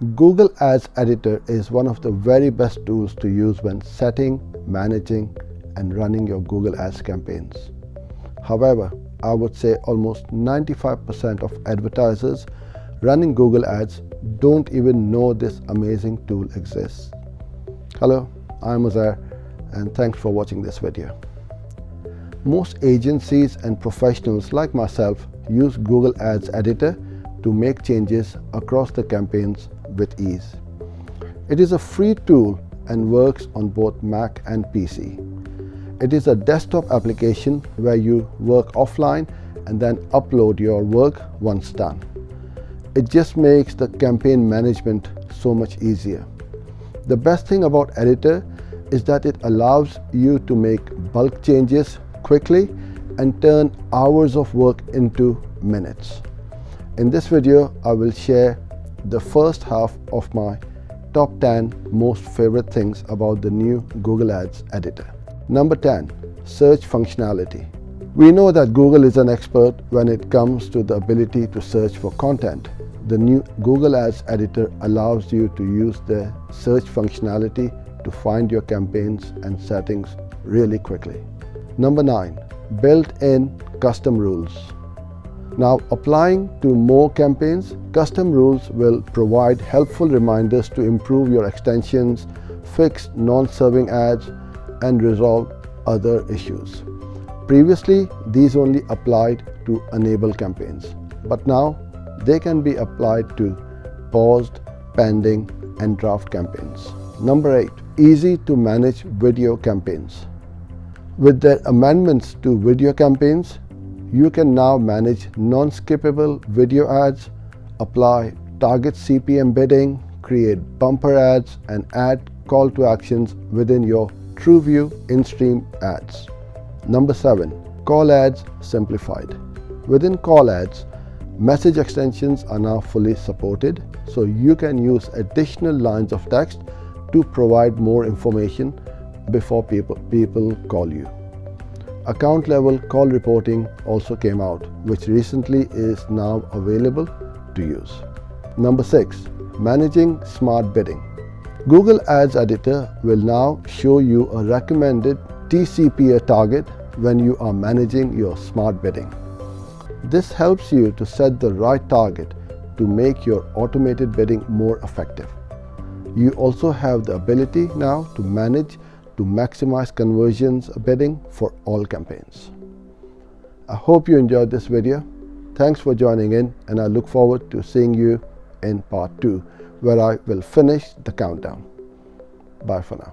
Google Ads Editor is one of the very best tools to use when setting, managing, and running your Google Ads campaigns. However, I would say almost 95% of advertisers running Google Ads don't even know this amazing tool exists. Hello, I'm Uzair, and thanks for watching this video. Most agencies and professionals like myself use Google Ads Editor to make changes across the campaigns with ease. It is a free tool and works on both Mac and PC. It is a desktop application where you work offline and then upload your work once done. It just makes the campaign management so much easier. The best thing about Editor is that it allows you to make bulk changes quickly and turn hours of work into minutes. In this video, I will share the first half of my top 10 most favorite things about the new Google Ads Editor. Number 10, search functionality. We know that Google is an expert when it comes to the ability to search for content. The new Google Ads Editor allows you to use the search functionality to find your campaigns and settings really quickly. Number 9, built-in custom rules. Now, applying to more campaigns, custom rules will provide helpful reminders to improve your extensions, fix non-serving ads, and resolve other issues. Previously, these only applied to enable campaigns, but now they can be applied to paused, pending, and draft campaigns. Number 8, easy to manage video campaigns. With their amendments to video campaigns, you can now manage non-skippable video ads, apply target CPM bidding, create bumper ads, and add call to actions within your TrueView in-stream ads. Number 7, call ads simplified. Within call ads, message extensions are now fully supported, so you can use additional lines of text to provide more information before people call you. Account level call reporting also came out, which recently is now available to use. Number 6, managing smart bidding. Google Ads Editor will now show you a recommended TCPA target when you are managing your smart bidding. This helps you to set the right target to make your automated bidding more effective. You also have the ability now to manage to maximize conversions bidding for all campaigns. I hope you enjoyed this video. Thanks for joining in, and I look forward to seeing you in part 2, where I will finish the countdown. Bye for now.